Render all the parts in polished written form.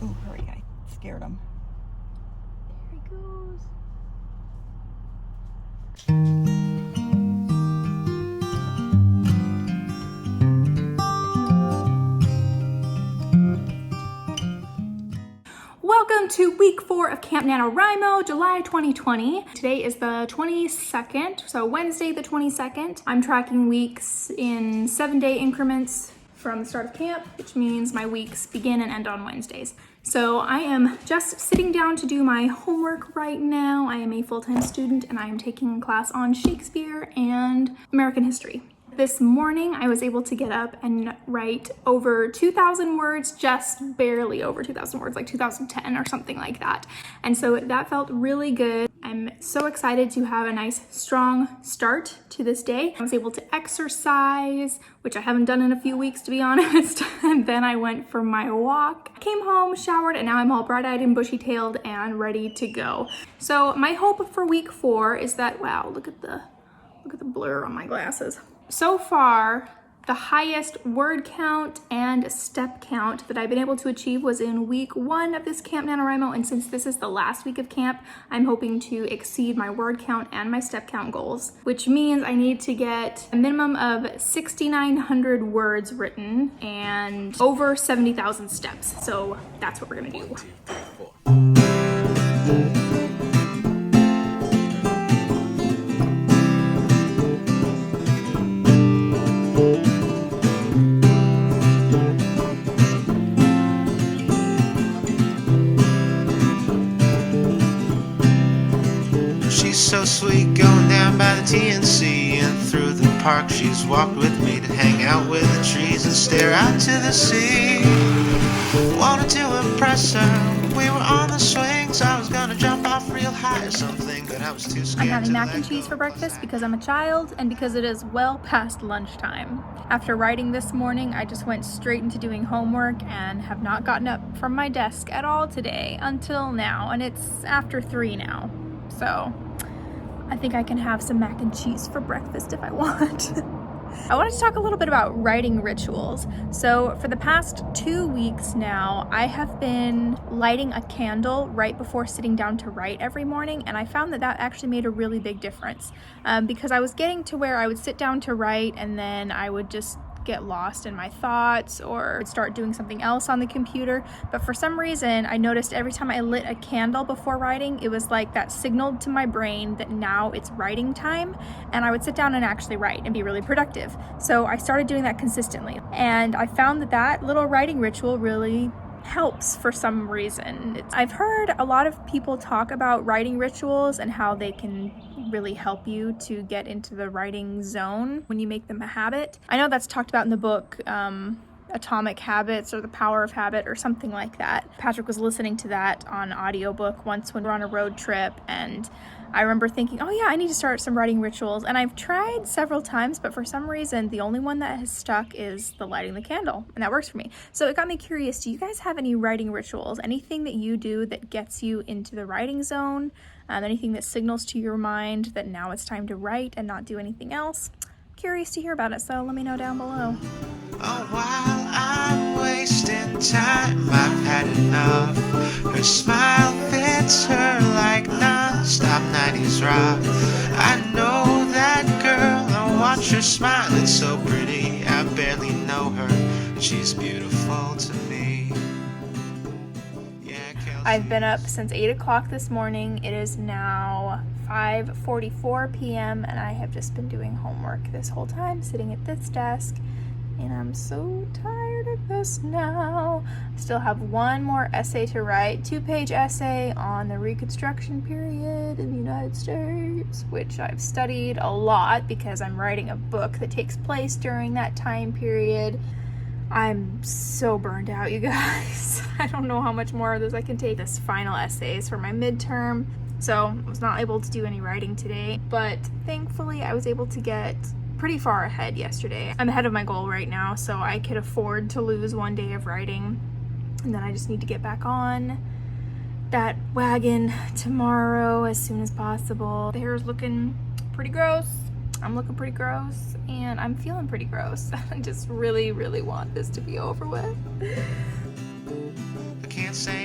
Oh, hurry, I scared him. There he goes. Welcome to week 4 of Camp NaNoWriMo, July 2020. Today is the 22nd, so Wednesday the 22nd. I'm tracking weeks in 7-day increments from the start of camp, which means my weeks begin and end on Wednesdays. So I am just sitting down to do my homework right now. I am a full-time student and I am taking a class on Shakespeare and American history. This morning, I was able to get up and write over 2,000 words, just barely over 2,000 words, like 2010 or something like that. And so that felt really good. I'm so excited to have a nice, strong start to this day. I was able to exercise, which I haven't done in a few weeks, to be honest. And then I went for my walk, came home, showered, and now I'm all bright-eyed and bushy-tailed and ready to go. So my hope for week 4 is that, wow, look at the blur on my glasses. So far, the highest word count and step count that I've been able to achieve was in week 1 of this Camp NaNoWriMo, and since this is the last week of camp, I'm hoping to exceed my word count and my step count goals, which means I need to get a minimum of 6,900 words written and over 70,000 steps. So that's what we're gonna do. 1, 2, 3, 4. So sweet, going down by the TNC and through the park. She's walked with me to hang out with the trees and stare out to the sea. Wanted to impress her. We were on the swings. I was gonna jump off real high or something, but I was too scared. I'm having mac and cheese for breakfast because I'm a child and because it is well past lunchtime. After writing this morning, I just went straight into doing homework and have not gotten up from my desk at all today until now, and it's after 3 now. So I think I can have some mac and cheese for breakfast if I want. I wanted to talk a little bit about writing rituals. So for the past 2 weeks now, I have been lighting a candle right before sitting down to write every morning, and I found that that actually made a really big difference because I was getting to where I would sit down to write and then I would just get lost in my thoughts or start doing something else on the computer. But for some reason, I noticed every time I lit a candle before writing, it was like that signaled to my brain that now it's writing time, and I would sit down and actually write and be really productive. So I started doing that consistently, and I found that that little writing ritual really helps for some reason. I've heard a lot of people talk about writing rituals and how they can really help you to get into the writing zone when you make them a habit. I know that's talked about in the book, Atomic Habits or The Power of Habit or something like that. Patrick was listening to that on audiobook once when we were on a road trip, and I remember thinking, oh yeah, I need to start some writing rituals. And I've tried several times, but for some reason, the only one that has stuck is the lighting the candle, and that works for me. So it got me curious, do you guys have any writing rituals? Anything that you do that gets you into the writing zone? Anything that signals to your mind that now it's time to write and not do anything else? Curious to hear about it, so let me know down below. Oh, while I'm wasting time, I've had enough. Her smile fits her like non-stop 90s rock. I know that girl, I watch her smile, it's so pretty. I barely know her, she's beautiful to me. I've been up since 8 o'clock this morning. It is now 5:44 p.m. and I have just been doing homework this whole time, sitting at this desk, and I'm so tired of this now. I still have one more essay to write, 2-page essay on the Reconstruction period in the United States, which I've studied a lot because I'm writing a book that takes place during that time period. I'm so burned out, you guys. I don't know how much more of this I can take. This final essay is for my midterm, so I was not able to do any writing today, but thankfully I was able to get pretty far ahead yesterday. I'm ahead of my goal right now, so I could afford to lose 1 day of writing, and then I just need to get back on that wagon tomorrow as soon as possible. The hair is looking pretty gross. I'm looking pretty gross, and I'm feeling pretty gross. I just really, really want this to be over with. I can't say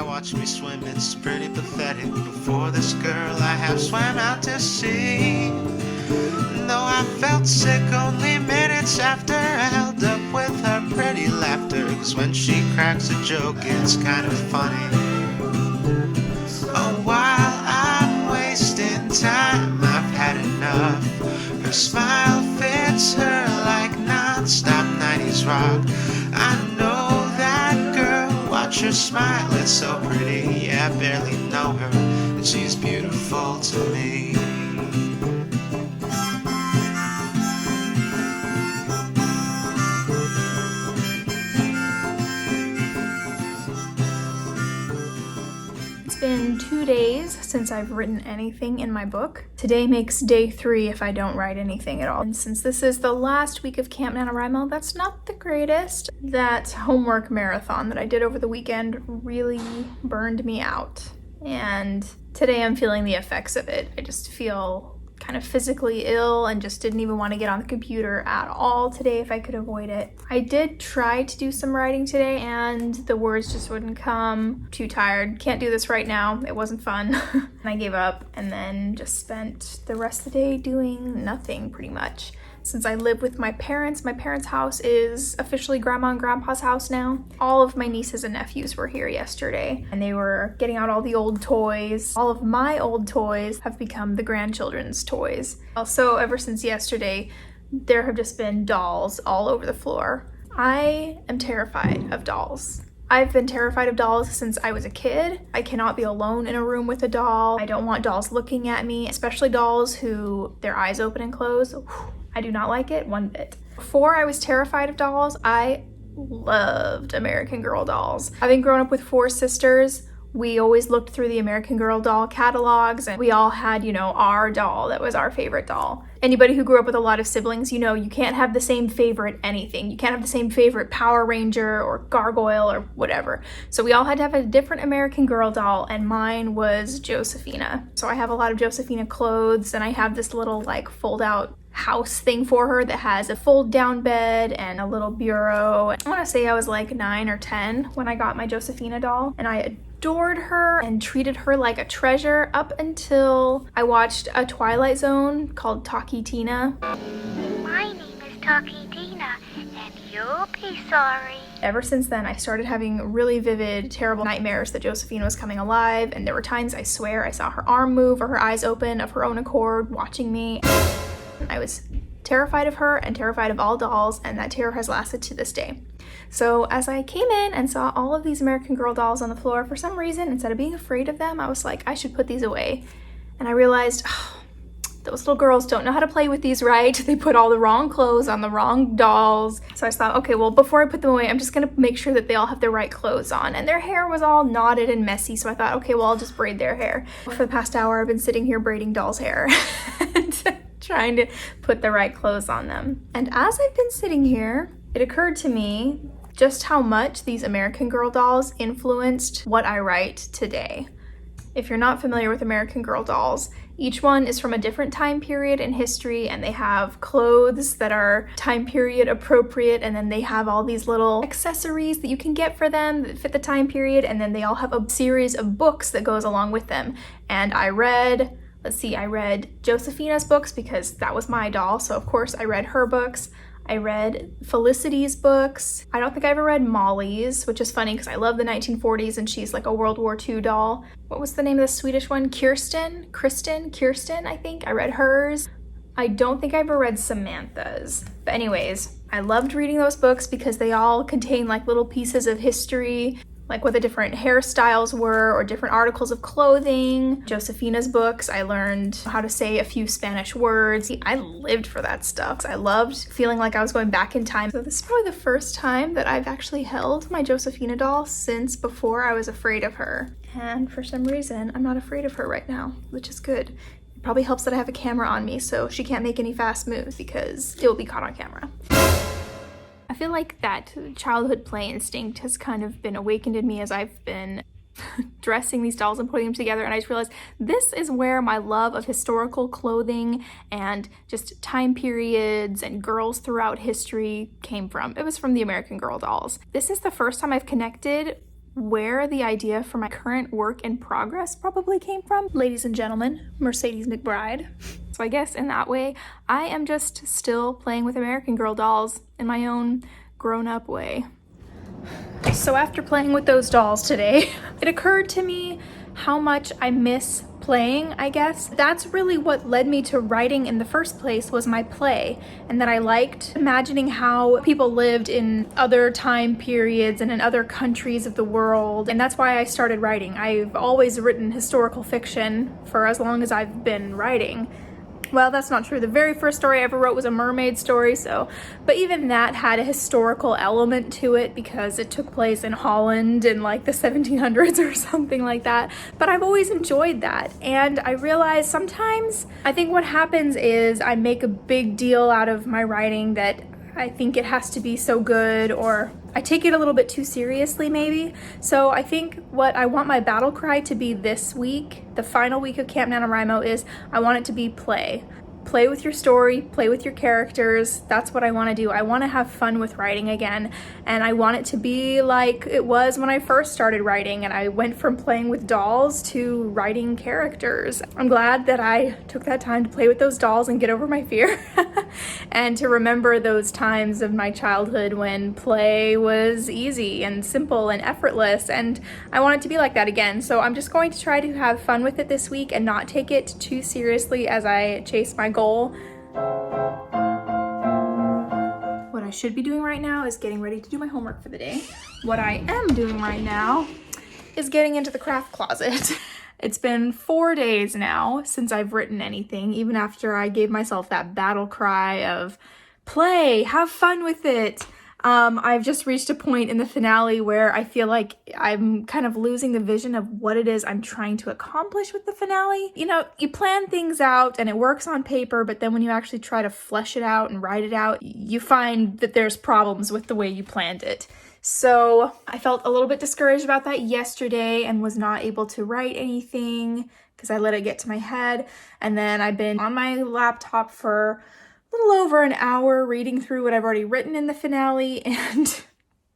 Yeah, watch me swim, it's pretty pathetic. Before this girl I have swam out to sea. Though I felt sick only minutes after I held up with her pretty laughter. 'Cause when she cracks a joke, it's kind of funny. Oh, while I'm wasting time, I've had enough. Her smile fits her like non-stop 90s rock. I know that girl, watch her smile, it's so pretty. Yeah, I barely know her, and she's beautiful to me. It's been 2 days since I've written anything in my book. Today makes day 3 if I don't write anything at all. And since this is the last week of Camp NaNoWriMo, that's not the greatest. That homework marathon that I did over the weekend really burned me out. And today I'm feeling the effects of it. I just feel kind of physically ill and just didn't even want to get on the computer at all today if I could avoid it. I did try to do some writing today and the words just wouldn't come. Too tired. Can't do this right now. It wasn't fun. And I gave up and then just spent the rest of the day doing nothing pretty much. Since I live with my parents house is officially Grandma and Grandpa's house now. All of my nieces and nephews were here yesterday and they were getting out all the old toys. All of my old toys have become the grandchildren's toys. Also, ever since yesterday, there have just been dolls all over the floor. I am terrified of dolls. I've been terrified of dolls since I was a kid. I cannot be alone in a room with a doll. I don't want dolls looking at me, especially dolls who their eyes open and close. I do not like it one bit. Before I was terrified of dolls, I loved American Girl dolls. Having grown up with 4 sisters, we always looked through the American Girl doll catalogs and we all had, our doll that was our favorite doll. Anybody who grew up with a lot of siblings, you can't have the same favorite anything. You can't have the same favorite Power Ranger or Gargoyle or whatever. So we all had to have a different American Girl doll and mine was Josephina. So I have a lot of Josephina clothes and I have this little fold out house thing for her that has a fold down bed and a little bureau. I want to say I was 9 or 10 when I got my Josephina doll and I adored her and treated her like a treasure up until I watched a Twilight Zone called Talkie Tina. My name is Talkie Tina and you'll be sorry. Ever since then, I started having really vivid, terrible nightmares that Josephine was coming alive, and there were times I swear I saw her arm move or her eyes open of her own accord watching me. I was terrified of her and terrified of all dolls, and that terror has lasted to this day. So as I came in and saw all of these American Girl dolls on the floor, for some reason, instead of being afraid of them, I was like, I should put these away. And I realized, those little girls don't know how to play with these right. They put all the wrong clothes on the wrong dolls. So I thought, okay, well, before I put them away, I'm just gonna make sure that they all have the right clothes on. And their hair was all knotted and messy, so I thought, okay, well, I'll just braid their hair. For the past hour, I've been sitting here braiding dolls' hair. Trying to put the right clothes on them. And as I've been sitting here, it occurred to me just how much these American Girl dolls influenced what I write today. If you're not familiar with American Girl dolls, each one is from a different time period in history and they have clothes that are time period appropriate, and then they have all these little accessories that you can get for them that fit the time period, and then they all have a series of books that goes along with them. And I read Josephina's books because that was my doll, so of course I read her books. I read Felicity's books. I don't think I ever read Molly's, which is funny because I love the 1940s and she's like a World War II doll. What was the name of the Swedish one? Kirsten, I think. I read hers. I don't think I ever read Samantha's. But anyways, I loved reading those books because they all contain little pieces of history, like what the different hairstyles were or different articles of clothing. Josephina's books, I learned how to say a few Spanish words. I lived for that stuff. I loved feeling like I was going back in time. So this is probably the first time that I've actually held my Josephina doll since before I was afraid of her. And for some reason, I'm not afraid of her right now, which is good. It probably helps that I have a camera on me so she can't make any fast moves because it will be caught on camera. I feel like that childhood play instinct has kind of been awakened in me as I've been dressing these dolls and putting them together, and I just realized this is where my love of historical clothing and just time periods and girls throughout history came from. It was from the American Girl dolls. This is the first time I've connected where the idea for my current work in progress probably came from. Ladies and gentlemen, Mercedes McBride. So I guess in that way, I am just still playing with American Girl dolls in my own grown-up way. So after playing with those dolls today, it occurred to me how much I miss playing, I guess. That's really what led me to writing in the first place, was my play, and that I liked imagining how people lived in other time periods and in other countries of the world, and that's why I started writing. I've always written historical fiction for as long as I've been writing. Well, that's not true. The very first story I ever wrote was a mermaid story, but even that had a historical element to it because it took place in Holland in like the 1700s or something like that. But I've always enjoyed that. And I realize sometimes I think what happens is I make a big deal out of my writing that I think it has to be so good, or I take it a little bit too seriously maybe. So I think what I want my battle cry to be this week, the final week of Camp NaNoWriMo, is I want it to be play. Play with your story, play with your characters. That's what I want to do. I want to have fun with writing again, and I want it to be like it was when I first started writing and I went from playing with dolls to writing characters. I'm glad that I took that time to play with those dolls and get over my fear and to remember those times of my childhood when play was easy and simple and effortless, and I want it to be like that again. So I'm just going to try to have fun with it this week and not take it too seriously as I chase my goal. What I should be doing right now is getting ready to do my homework for the day. What I am doing right now is getting into the craft closet. It's been 4 days now since I've written anything, even after I gave myself that battle cry of play, have fun with it. I've just reached a point in the finale where I feel like I'm kind of losing the vision of what it is I'm trying to accomplish with the finale. You know, you plan things out and it works on paper, but then when you actually try to flesh it out and write it out, you find that there's problems with the way you planned it. So I felt a little bit discouraged about that yesterday and was not able to write anything because I let it get to my head. And then I've been on my laptop for a little over an hour reading through what I've already written in the finale and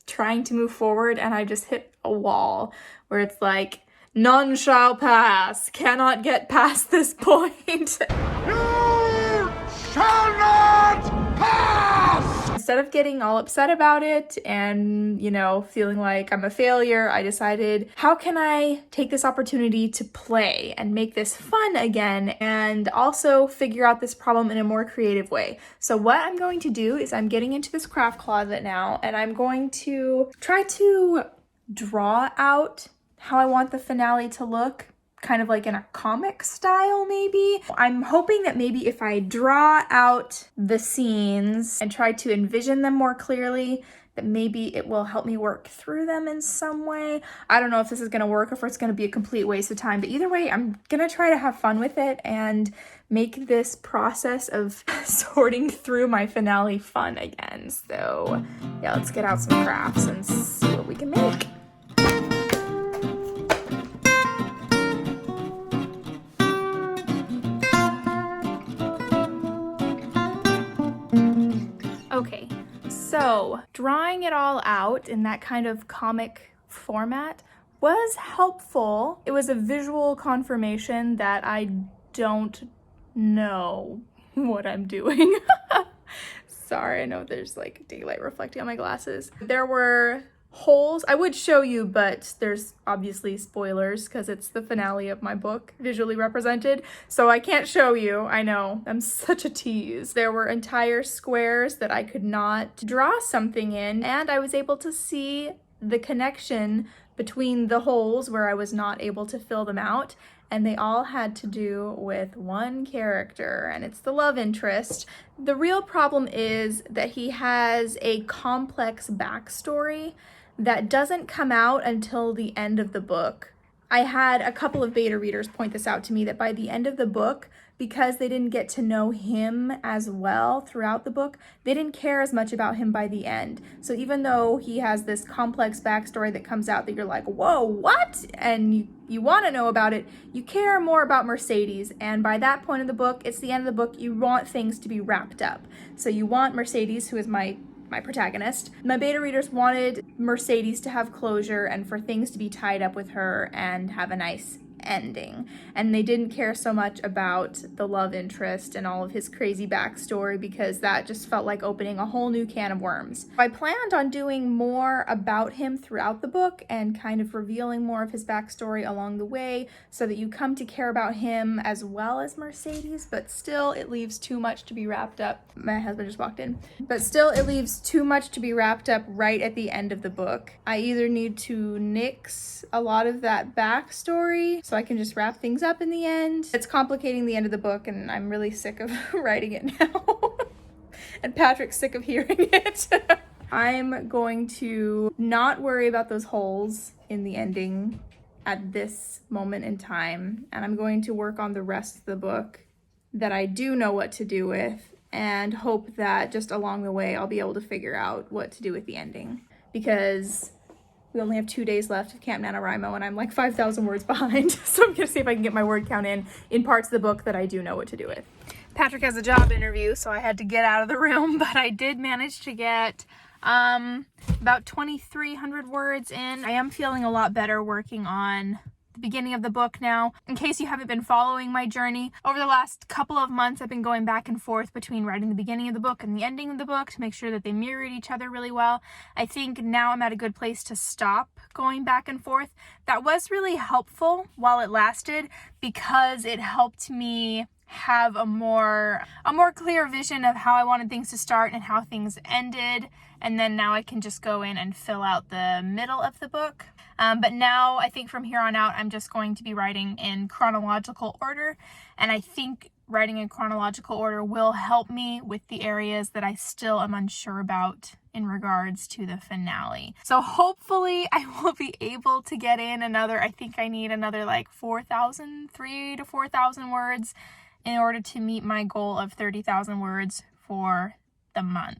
trying to move forward, and I just hit a wall where it's like, none shall pass, cannot get past this point. You shall not pass! Instead of getting all upset about it and, you know, feeling like I'm a failure, I decided, how can I take this opportunity to play and make this fun again and also figure out this problem in a more creative way? So what I'm going to do is I'm getting into this craft closet now, and I'm going to try to draw out how I want the finale to look, kind of like in a comic style maybe. I'm hoping that maybe if I draw out the scenes and try to envision them more clearly, that maybe it will help me work through them in some way. I don't know if this is gonna work or if it's gonna be a complete waste of time, but either way, I'm gonna try to have fun with it and make this process of sorting through my finale fun again. So yeah, let's get out some crafts and see what we can make. Okay, so drawing it all out in that kind of comic format was helpful. It was a visual confirmation that I don't know what I'm doing. Sorry, I know there's like daylight reflecting on my glasses. There were holes. I would show you, but there's obviously spoilers because it's the finale of my book visually represented, so I can't show you. I know, I'm such a tease. There were entire squares that I could not draw something in, and I was able to see the connection between the holes where I was not able to fill them out, and they all had to do with one character, and it's the love interest. The real problem is that he has a complex backstory that doesn't come out until the end of the book. I had a couple of beta readers point this out to me, that by the end of the book, because they didn't get to know him as well throughout the book, they didn't care as much about him by the end. So even though he has this complex backstory that comes out that you're like, whoa, what? And you want to know about it, you care more about Mercedes. And by that point in the book, it's the end of the book, you want things to be wrapped up. So you want Mercedes, who is my my protagonist. My beta readers wanted Mercedes to have closure and for things to be tied up with her and have a nice ending, and they didn't care so much about the love interest and all of his crazy backstory because that just felt like opening a whole new can of worms. I planned on doing more about him throughout the book and kind of revealing more of his backstory along the way so that you come to care about him as well as Mercedes, but still it leaves too much to be wrapped up. My husband just walked in. But still it leaves too much to be wrapped up right at the end of the book. I either need to nix a lot of that backstory so I can just wrap things up in the end. It's complicating the end of the book and I'm really sick of writing it now. And Patrick's sick of hearing it. I'm going to not worry about those holes in the ending at this moment in time, and I'm going to work on the rest of the book that I do know what to do with and hope that just along the way I'll be able to figure out what to do with the ending, because we only have 2 days left of Camp NaNoWriMo and I'm like 5,000 words behind. So I'm gonna see if I can get my word count in parts of the book that I do know what to do with. Patrick has a job interview, so I had to get out of the room, but I did manage to get about 2,300 words in. I am feeling a lot better working on the beginning of the book now. In case you haven't been following my journey, over the last couple of months I've been going back and forth between writing the beginning of the book and the ending of the book to make sure that they mirrored each other really well. I think now I'm at a good place to stop going back and forth. That was really helpful while it lasted because it helped me have a more clear vision of how I wanted things to start and how things ended, and then now I can just go in and fill out the middle of the book. But now I think from here on out I'm just going to be writing in chronological order, and I think writing in chronological order will help me with the areas that I still am unsure about in regards to the finale. So hopefully I will be able to get in another, I think I need another like 3,000 to 4,000 words in order to meet my goal of 30,000 words for the month.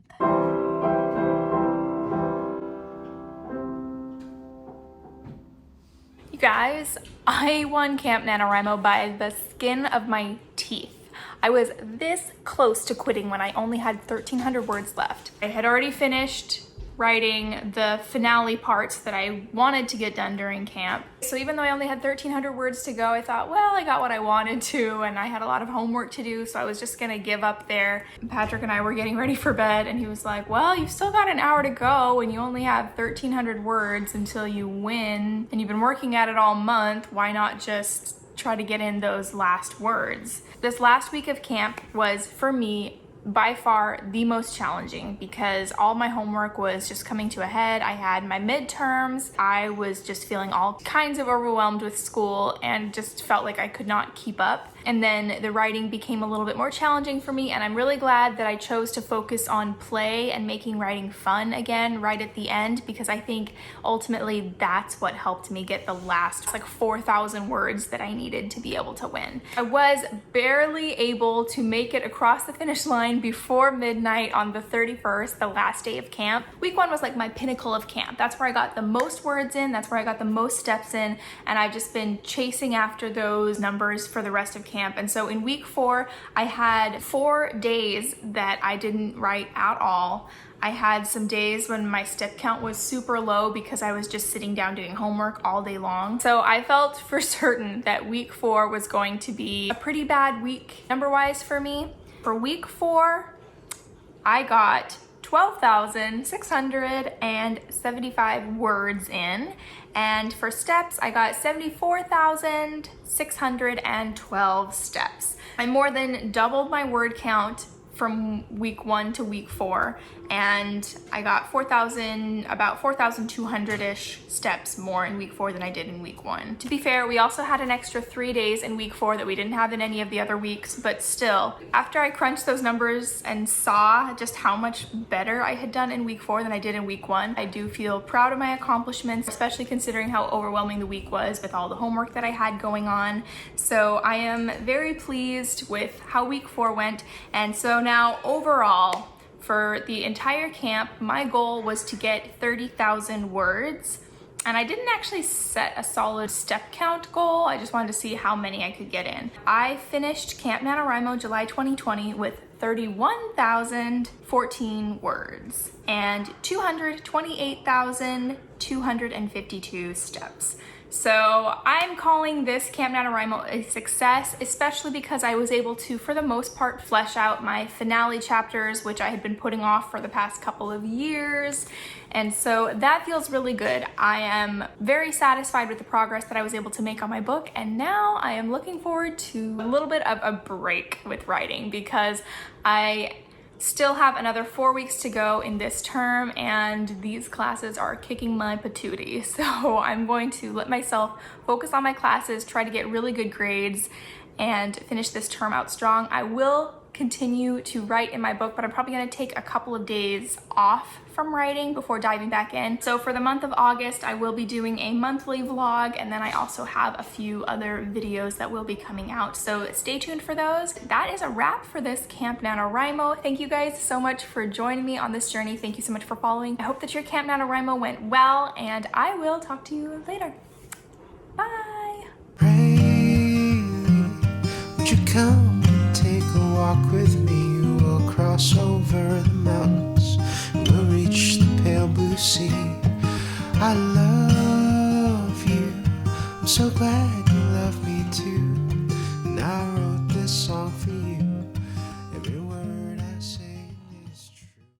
You guys, I won Camp NaNoWriMo by the skin of my teeth. I was this close to quitting when I only had 1,300 words left. I had already finished writing the finale parts that I wanted to get done during camp. So even though I only had 1,300 words to go, I thought, well, I got what I wanted to, and I had a lot of homework to do, so I was just gonna give up there. Patrick and I were getting ready for bed, and he was like, well, you've still got an hour to go, and you only have 1,300 words until you win, and you've been working at it all month, why not just try to get in those last words? This last week of camp was, for me, by far the most challenging because all my homework was just coming to a head. I had my midterms. I was just feeling all kinds of overwhelmed with school and just felt like I could not keep up. And then the writing became a little bit more challenging for me, and I'm really glad that I chose to focus on play and making writing fun again right at the end, because I think ultimately that's what helped me get the last like 4,000 words that I needed to be able to win. I was barely able to make it across the finish line before midnight on the 31st, the last day of camp. Week 1 was like my pinnacle of camp. That's where I got the most words in, that's where I got the most steps in, and I've just been chasing after those numbers for the rest of camp. And so in week 4, I had 4 days that I didn't write at all. I had some days when my step count was super low because I was just sitting down doing homework all day long. So I felt for certain that week 4 was going to be a pretty bad week number-wise for me. For week 4, I got 12,675 words in, and for steps I got 74,612 steps. I more than doubled my word count from week 1 to week 4, and I got about 4,200-ish steps more in week 4 than I did in week 1. To be fair, we also had an extra 3 days in week 4 that we didn't have in any of the other weeks, but still, after I crunched those numbers and saw just how much better I had done in week 4 than I did in week 1, I do feel proud of my accomplishments, especially considering how overwhelming the week was with all the homework that I had going on. So I am very pleased with how week 4 went, and so now overall, for the entire camp, my goal was to get 30,000 words, And I didn't actually set a solid step count goal. I just wanted to see how many I could get in. I finished Camp NaNoWriMo July 2020 with 31,014 words and 228,252 steps. So I'm calling this Camp NaNoWriMo a success, especially because I was able to, for the most part, flesh out my finale chapters, which I had been putting off for the past couple of years. And so that feels really good. I am very satisfied with the progress that I was able to make on my book. And now I am looking forward to a little bit of a break with writing because I still have another 4 weeks to go in this term and these classes are kicking my patootie. So I'm going to let myself focus on my classes, try to get really good grades and finish this term out strong. I will continue to write in my book, but I'm probably gonna take a couple of days off from writing before diving back in. So for the month of August, I will be doing a monthly vlog, and then I also have a few other videos that will be coming out. So stay tuned for those. That is a wrap for this Camp NaNoWriMo. Thank you guys so much for joining me on this journey. Thank you so much for following. I hope that your Camp NaNoWriMo went well, and I will talk to you later. Bye. Would you come and take a walk with me? We'll cross over the mountains and we'll reach the pale blue sea. I love you, I'm so glad